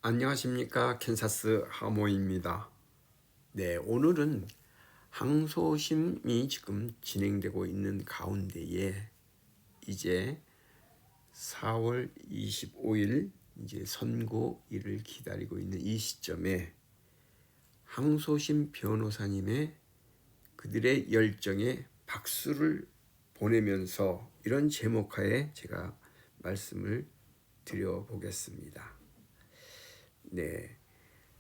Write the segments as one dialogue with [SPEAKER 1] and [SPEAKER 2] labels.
[SPEAKER 1] 안녕하십니까. 캔사스 하모입니다. 네, 오늘은 항소심이 지금 진행되고 있는 가운데에 이제 4월 25일 이제 선고일을 기다리고 있는 이 시점에 항소심 변호사님의 그들의 열정에 박수를 보내면서 이런 제목하에 제가 말씀을 드려보겠습니다. 네.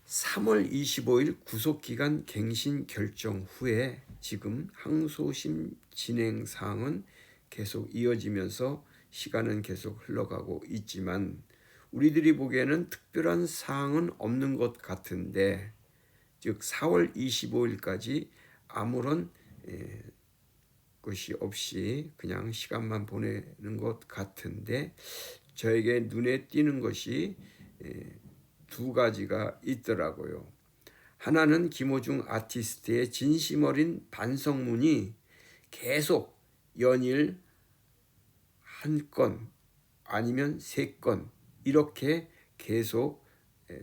[SPEAKER 1] 3월 25일 구속기간 갱신 결정 후에 지금 항소심 진행 사항은 계속 이어지면서 시간은 계속 흘러가고 있지만 우리들이 보기에는 특별한 사항은 없는 것 같은데, 즉 4월 25일까지 아무런 것이 없이 그냥 시간만 보내는 것 같은데, 저에게 눈에 띄는 것이 두 가지가 있더라고요. 하나는 김호중 아티스트의 진심 어린 반성문이 계속 연일 한 건 아니면 세 건 이렇게 계속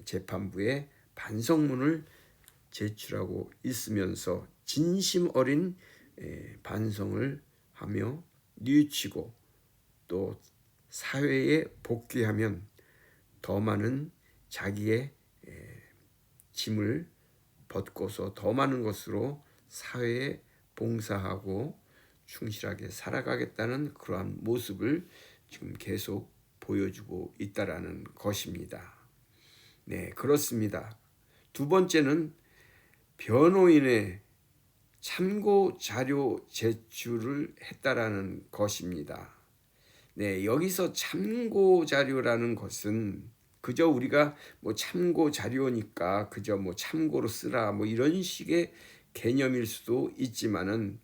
[SPEAKER 1] 재판부에 반성문을 제출하고 있으면서 진심 어린 반성을 하며 뉘우치고 또 사회에 복귀하면 더 많은 자기의 짐을 벗고서 더 많은 것으로 사회에 봉사하고 충실하게 살아가겠다는 그러한 모습을 지금 계속 보여주고 있다라는 것입니다. 네, 그렇습니다. 두 번째는 변호인의 참고 자료 제출을 했다라는 것입니다. 네, 여기서 참고 자료라는 것은 그저 우리가 뭐 참고 자료니까 그저 뭐 참고로 쓰라 뭐 이런 식의 개념일 수도 있지만은,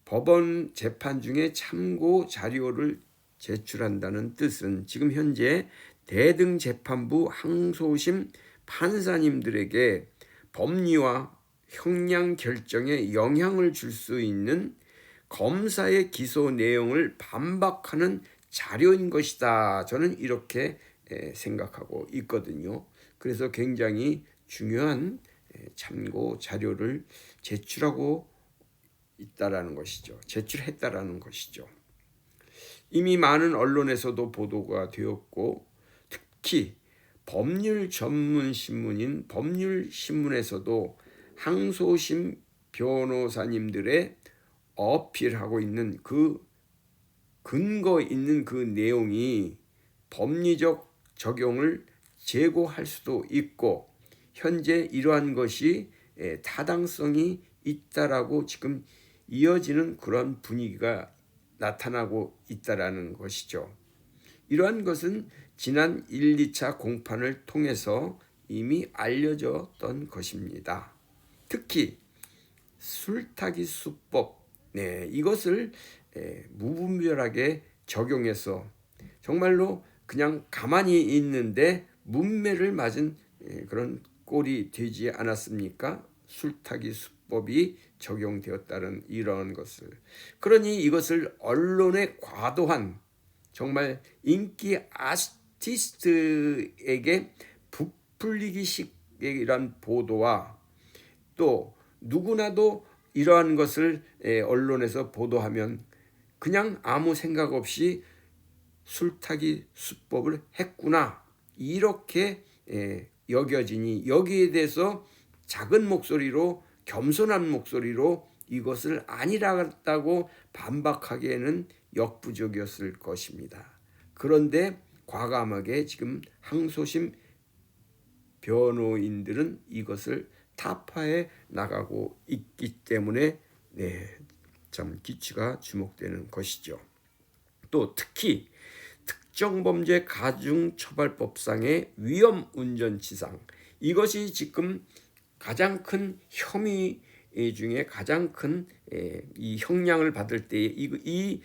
[SPEAKER 1] 법원 재판 중에 참고 자료를 제출한다는 뜻은 지금 현재 대등재판부 항소심 판사님들에게 법리와 형량 결정에 영향을 줄 수 있는 검사의 기소 내용을 반박하는 자료인 것이다. 저는 이렇게 생각하고 있거든요. 그래서 굉장히 중요한 참고 자료를 제출하고 있다라는 것이죠. 제출했다라는 것이죠. 이미 많은 언론에서도 보도가 되었고, 특히 법률 전문 신문인 법률신문에서도 항소심 변호사님들의 어필하고 있는 그 근거 있는 그 내용이 법리적 적용을 제고할 수도 있고, 현재 이러한 것이 타당성이 있다라고 지금 이어지는 그런 분위기가 나타나고 있다라는 것이죠. 이러한 것은 지난 1, 2차 공판을 통해서 이미 알려졌던 것입니다. 특히 술타기 수법, 이것을 무분별하게 적용해서 정말로 그냥 가만히 있는데 문매를 맞은 그런 꼴이 되지 않았습니까? 술타기 수법이 적용되었다는 이런 것을. 그러니 이것을 언론의 과도한 정말 인기 아티스트에게 부풀리기식이란 보도와 또 누구나도 이러한 것을 언론에서 보도하면 그냥 아무 생각 없이 술타기 수법을 했구나 이렇게 여겨지니, 여기에 대해서 작은 목소리로 겸손한 목소리로 이것을 아니라고 반박하기에는 역부족이었을 것입니다. 그런데 과감하게 지금 항소심 변호인들은 이것을 타파해 나가고 있기 때문에 참 기치가 주목되는 것이죠. 또 특히 특정범죄 가중처벌법상의 위험운전치상, 이것이 지금 가장 큰 혐의 중에 가장 큰 이 형량을 받을 때 이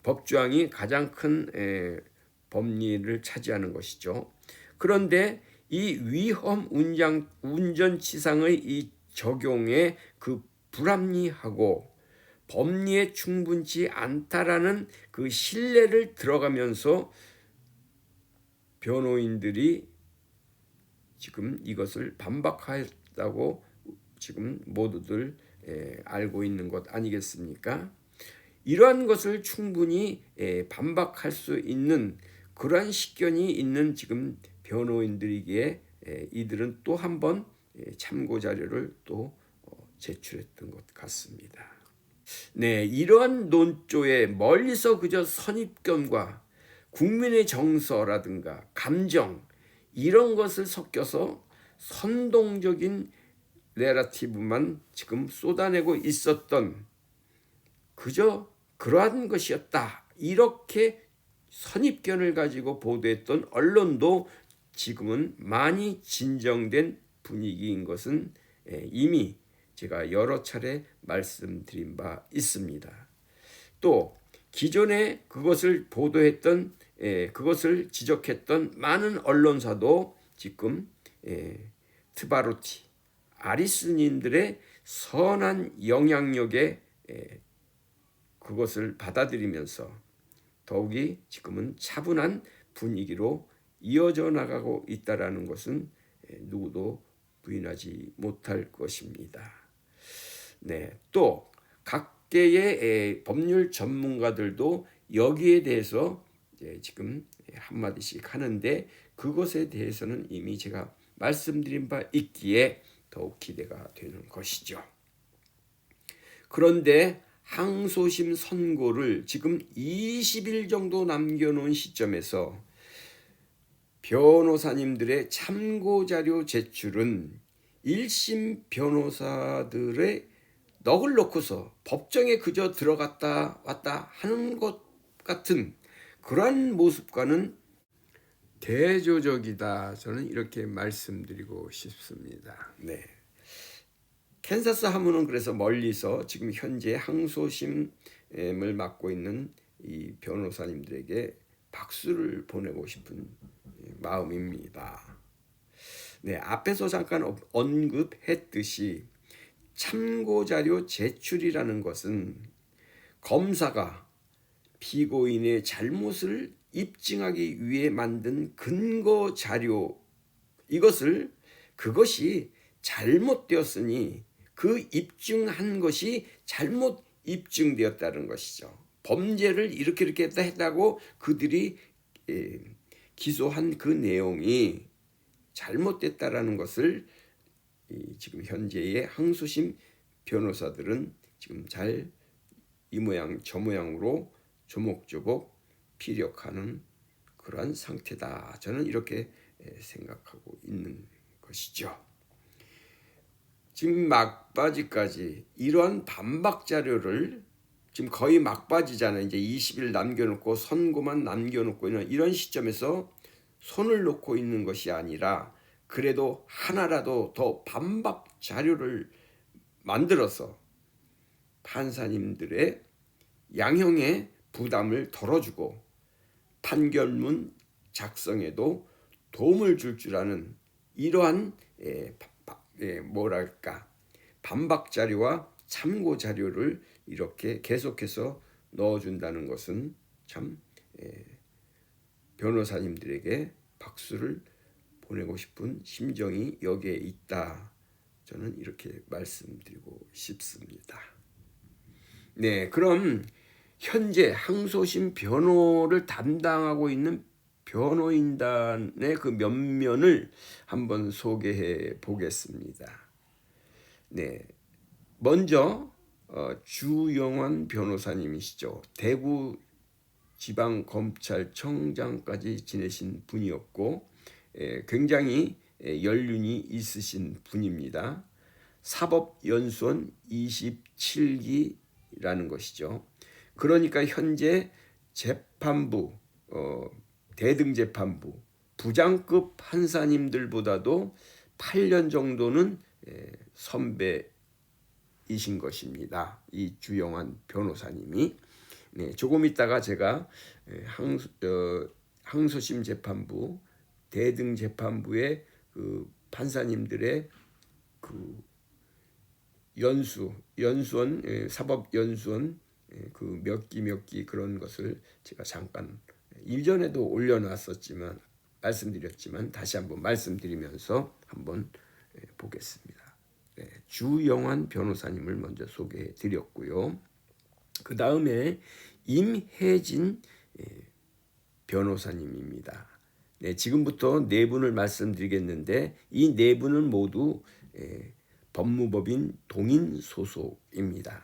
[SPEAKER 1] 법조항이 가장 큰 법리를 차지하는 것이죠. 그런데 이 위험 운전치상의 이 적용에 그 불합리하고 법리에 충분치 않다라는 그 신뢰를 들어가면서 변호인들이 지금 이것을 반박하였다고 지금 모두들 알고 있는 것 아니겠습니까? 이러한 것을 충분히 반박할 수 있는 그러한 식견이 있는 지금 변호인들이기에 이들은 또 한 번 참고 자료를 또 제출했던 것 같습니다. 네, 이러한 논조에 멀리서 그저 선입견과 국민의 정서라든가 감정 이런 것을 섞여서 선동적인 내러티브만 지금 쏟아내고 있었던 그저 그러한 것이었다. 이렇게 선입견을 가지고 보도했던 언론도 지금은 많이 진정된 분위기인 것은 이미 제가 여러 차례 말씀드린 바 있습니다. 또 기존에 그것을 보도했던 그것을 지적했던 많은 언론사도 지금 트바로티 아리스님들의 선한 영향력에 그것을 받아들이면서 더욱이 지금은 차분한 분위기로 이어져 나가고 있다라는 것은 누구도 부인하지 못할 것입니다. 네, 또 각계의 법률 전문가들도 여기에 대해서 지금 한마디씩 하는데 그것에 대해서는 이미 제가 말씀드린 바 있기에 더욱 기대가 되는 것이죠. 그런데 항소심 선고를 지금 20일 정도 남겨놓은 시점에서 변호사님들의 참고자료 제출은 1심 변호사들의 넋을 놓고서 법정에 그저 들어갔다 왔다 하는 것 같은 그러한 모습과는 대조적이다. 저는 이렇게 말씀드리고 싶습니다. 네. 캔사스 하면은 그래서 멀리서 지금 현재 항소심을 맡고 있는 이 변호사님들에게 박수를 보내고 싶은 마음입니다. 네, 앞에서 잠깐 언급했듯이 참고자료 제출이라는 것은 검사가 피고인의 잘못을 입증하기 위해 만든 근거 자료 그것이 잘못되었으니 그 입증한 것이 잘못 입증되었다는 것이죠. 범죄를 이렇게 했다고 그들이 기소한 그 내용이 잘못됐다라는 것을 지금 현재의 항소심 변호사들은 지금 잘 이 모양 저 모양으로 조목조목 피력하는 그러한 상태다. 저는 이렇게 생각하고 있는 것이죠. 지금 막바지까지 이러한 반박 자료를 지금 거의 막바지잖아요. 이제 20일 남겨놓고 선고만 남겨놓고 있는 이런 시점에서 손을 놓고 있는 것이 아니라 그래도 하나라도 더 반박 자료를 만들어서 판사님들의 양형의 부담을 덜어주고 판결문 작성에도 도움을 줄 아는 이러한 반박 자료와 참고 자료를 이렇게 계속해서 넣어준다는 것은 참 변호사님들에게 박수를 보내고 싶은 심정이 여기에 있다. 저는 이렇게 말씀드리고 싶습니다. 네, 그럼 현재 항소심 변호를 담당하고 있는 변호인단의 그 면면을 한번 소개해 보겠습니다. 네, 먼저 주영환 변호사님이시죠. 대구 지방검찰청장까지 지내신 분이었고 굉장히 연륜이 있으신 분입니다. 사법연수원 27기라는 것이죠. 그러니까 현재 재판부, 대등재판부, 부장급 판사님들보다도 8년 정도는 선배이신 것입니다. 이 주영환 변호사님이. 네, 조금 있다가 제가 항소심 재판부, 대등재판부의 그 판사님들의 그 연수원, 사법연수원 그 몇 기 그런 것을 제가 잠깐 일전에도 올려놨었지만 말씀드렸지만 다시 한번 말씀드리면서 한번 보겠습니다. 주영환 변호사님을 먼저 소개해 드렸고요. 그 다음에 임혜진 변호사님입니다. 지금부터 네 분을 말씀드리겠는데 이 네 분은 모두 법무법인 동인 소속입니다.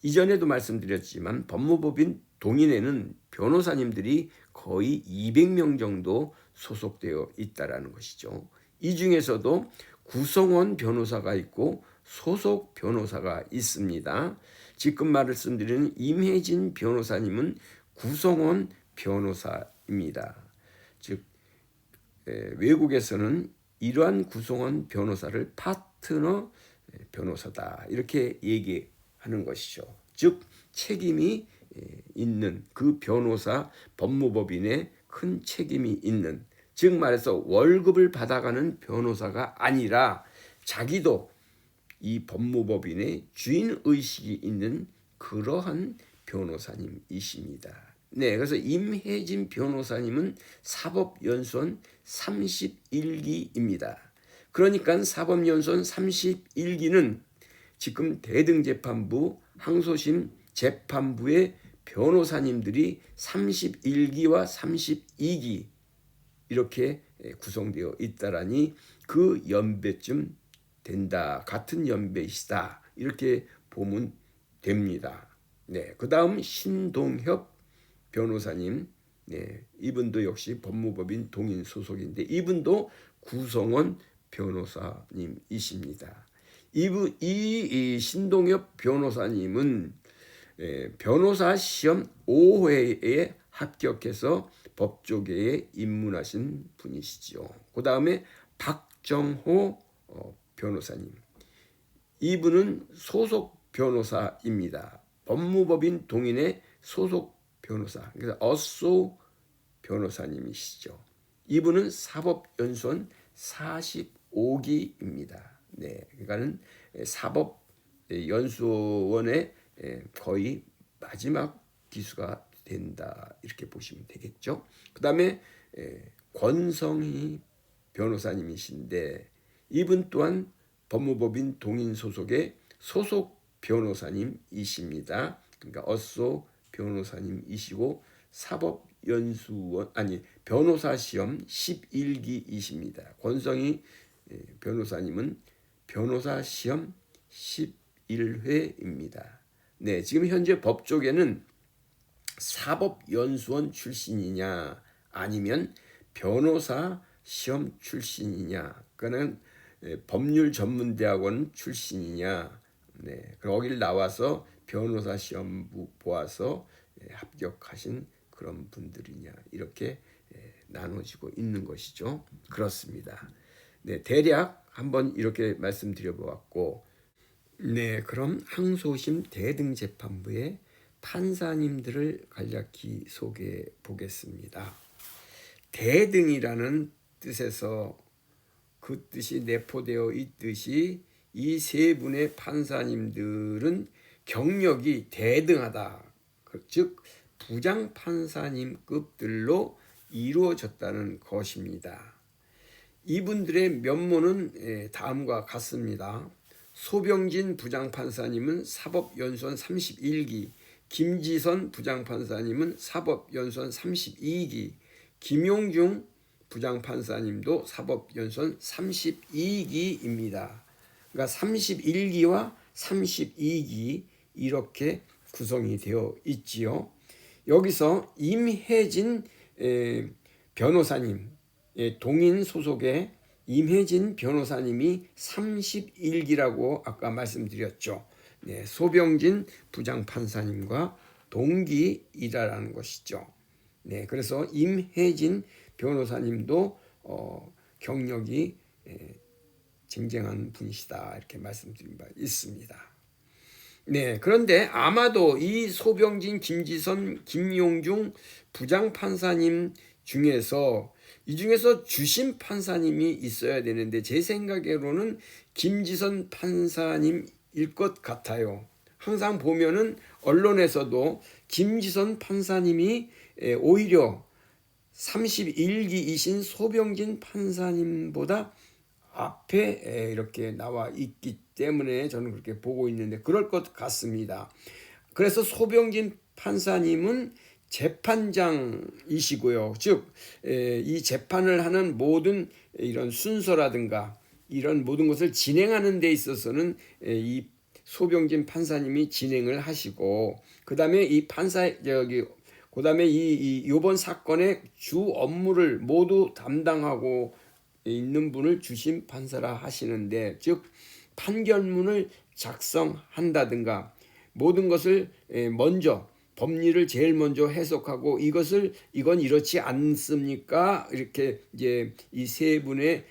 [SPEAKER 1] 이전에도 말씀드렸지만 법무법인 동인에는 변호사님들이 거의 200명 정도 소속되어 있다라는 것이죠. 이 중에서도 구성원 변호사가 있고 소속 변호사가 있습니다. 지금 말씀드리는 임혜진 변호사님은 구성원 변호사입니다. 즉 외국에서는 이러한 구성원 변호사를 파트너 변호사다 이렇게 얘기하는 것이죠. 즉 책임이 있는 그 변호사 법무법인에 큰 책임이 있는, 즉 말해서 월급을 받아가는 변호사가 아니라 자기도 이 법무법인의 주인의식이 있는 그러한 변호사님이십니다. 그래서 임혜진 변호사님은 사법연수원 31기입니다. 그러니까 사법연수원 31기는 지금 대등재판부, 항소심 재판부의 변호사님들이 31기와 32기 이렇게 구성되어 있다라니 그 연배쯤 된다, 같은 연배이시다 이렇게 보면 됩니다. 그 다음 신동협 변호사님, 이분도 역시 법무법인 동인 소속인데 이분도 구성원 변호사님이십니다. 이 신동협 변호사님은 변호사 시험 5회에 합격해서 법조계에 입문하신 분이시죠. 그 다음에 박정호 변호사님, 이분은 소속 변호사입니다. 법무법인 동인의 소속 변호사, 그래서 어소 변호사님이시죠. 이분은 사법연수원 45기입니다. 그러니까는 사법연수원의 거의 마지막 기수가 된다 이렇게 보시면 되겠죠. 그 다음에 권성희 변호사님이신데 이분 또한 법무법인 동인 소속의 소속 변호사님이십니다. 그러니까 어소 변호사님이시고 사법연수원 변호사 시험 11기이십니다. 권성희 변호사님은 변호사 시험 11회입니다. 지금 현재 법조계는 사법연수원 출신이냐 아니면 변호사 시험 출신이냐, 그는 법률전문대학원 출신이냐, 거기를 나와서 변호사 시험 보아서 합격하신 그런 분들이냐 이렇게 나눠지고 있는 것이죠. 그렇습니다. 대략 한번 이렇게 말씀드려 보았고, 그럼 항소심 대등재판부의 판사님들을 간략히 소개해 보겠습니다. 대등이라는 뜻에서 그 뜻이 내포되어 있듯이 이 세 분의 판사님들은 경력이 대등하다, 즉 부장판사님급들로 이루어졌다는 것입니다. 이분들의 면모는 다음과 같습니다. 소병진 부장판사님은 사법연수원 31기, 김지선 부장판사님은 사법연수원 32기, 김용중 부장판사님도 사법연수원 32기입니다. 그러니까 31기와 32기 이렇게 구성이 되어 있지요. 여기서 임혜진 변호사님, 동인 소속의 임혜진 변호사님이 31기라고 아까 말씀드렸죠. 소병진 부장판사님과 동기이다라는 것이죠. 그래서 임혜진 변호사님도 경력이 쟁쟁한 분이시다 이렇게 말씀드린 바 있습니다. 그런데 아마도 이 소병진, 김지선, 김용중 부장판사님 중에서 이 중에서 주심 판사님이 있어야 되는데 제 생각으로는 김지선 판사님일 것 같아요. 항상 보면은 언론에서도 김지선 판사님이 오히려 31기이신 소병진 판사님보다 앞에 이렇게 나와 있기 때문에 저는 그렇게 보고 있는데 그럴 것 같습니다. 그래서 소병진 판사님은 재판장이시고요. 즉, 이 재판을 하는 모든 이런 순서라든가 이런 모든 것을 진행하는 데 있어서는 이 소병진 판사님이 진행을 하시고, 그 다음에 이 그다음에 이번 사건의 주 업무를 모두 담당하고 있는 분을 주심 판사라 하시는데, 즉 판결문을 작성한다든가 모든 것을 먼저 법리를 제일 먼저 해석하고 이건 이렇지 않습니까? 이렇게 이제 이 세 분의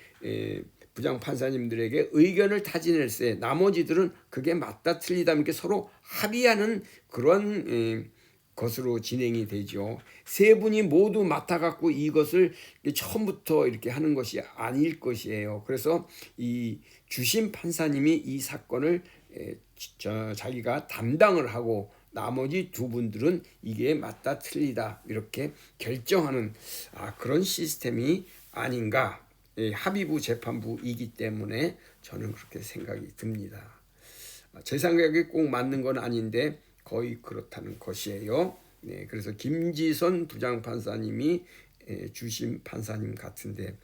[SPEAKER 1] 부장 판사님들에게 의견을 타진할세 나머지들은 그게 맞다 틀리다 이렇게 서로 합의하는 그런 것으로 진행이 되죠. 세 분이 모두 맡아갖고 이것을 처음부터 이렇게 하는 것이 아닐 것이에요. 그래서 이 주심 판사님이 이 사건을 자기가 담당을 하고 나머지 두 분들은 이게 맞다 틀리다 이렇게 결정하는 그런 시스템이 아닌가. 합의부 재판부이기 때문에 저는 그렇게 생각이 듭니다. 제 생각에 꼭 맞는 건 아닌데 거의 그렇다는 것이에요. 네, 그래서 김지선 부장판사님이 주심 판사님 같은데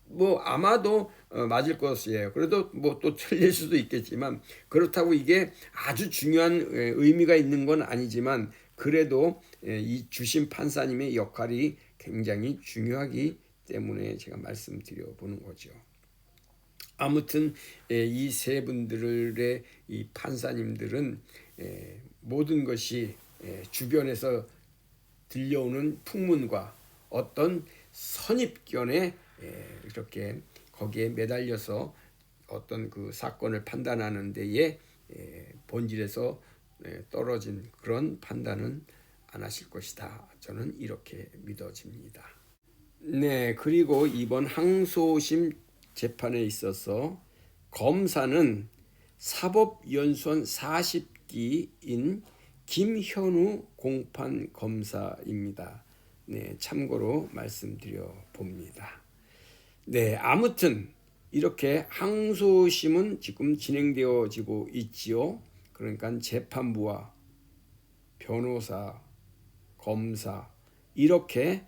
[SPEAKER 1] 뭐 아마도 맞을 것이에요. 그래도 뭐 또 틀릴 수도 있겠지만 그렇다고 이게 아주 중요한 의미가 있는 건 아니지만 그래도 이 주심 판사님의 역할이 굉장히 중요하기 때문에 제가 말씀드려 보는 거죠. 아무튼 이 세 분들의 이 판사님들은 모든 것이 주변에서 들려오는 풍문과 어떤 선입견에 이렇게 거기에 매달려서 어떤 그 사건을 판단하는 데에 본질에서 떨어진 그런 판단은 안 하실 것이다. 저는 이렇게 믿어집니다. 네, 그리고 이번 항소심 재판에 있어서 검사는 사법연수원 40기인 김현우 공판 검사입니다. 네, 참고로 말씀드려 봅니다. 네, 아무튼 이렇게 항소심은 지금 진행되어지고 있지요. 그러니까 재판부와 변호사, 검사 이렇게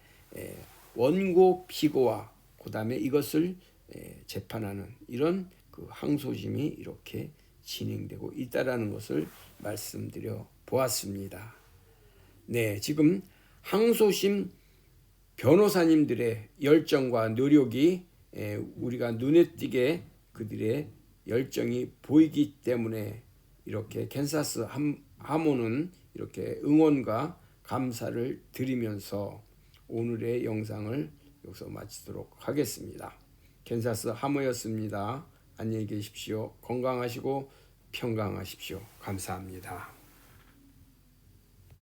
[SPEAKER 1] 원고 피고와 그다음에 이것을 재판하는 이런 그 항소심이 이렇게 진행되고 있다라는 것을 말씀드려 보았습니다. 네, 지금 항소심 변호사님들의 열정과 노력이 우리가 눈에 띄게 그들의 열정이 보이기 때문에 이렇게 캔사스 하모는 이렇게 응원과 감사를 드리면서 오늘의 영상을 여기서 마치도록 하겠습니다. 캔사스 하모였습니다. 안녕히 계십시오. 건강하시고 평강하십시오. 감사합니다.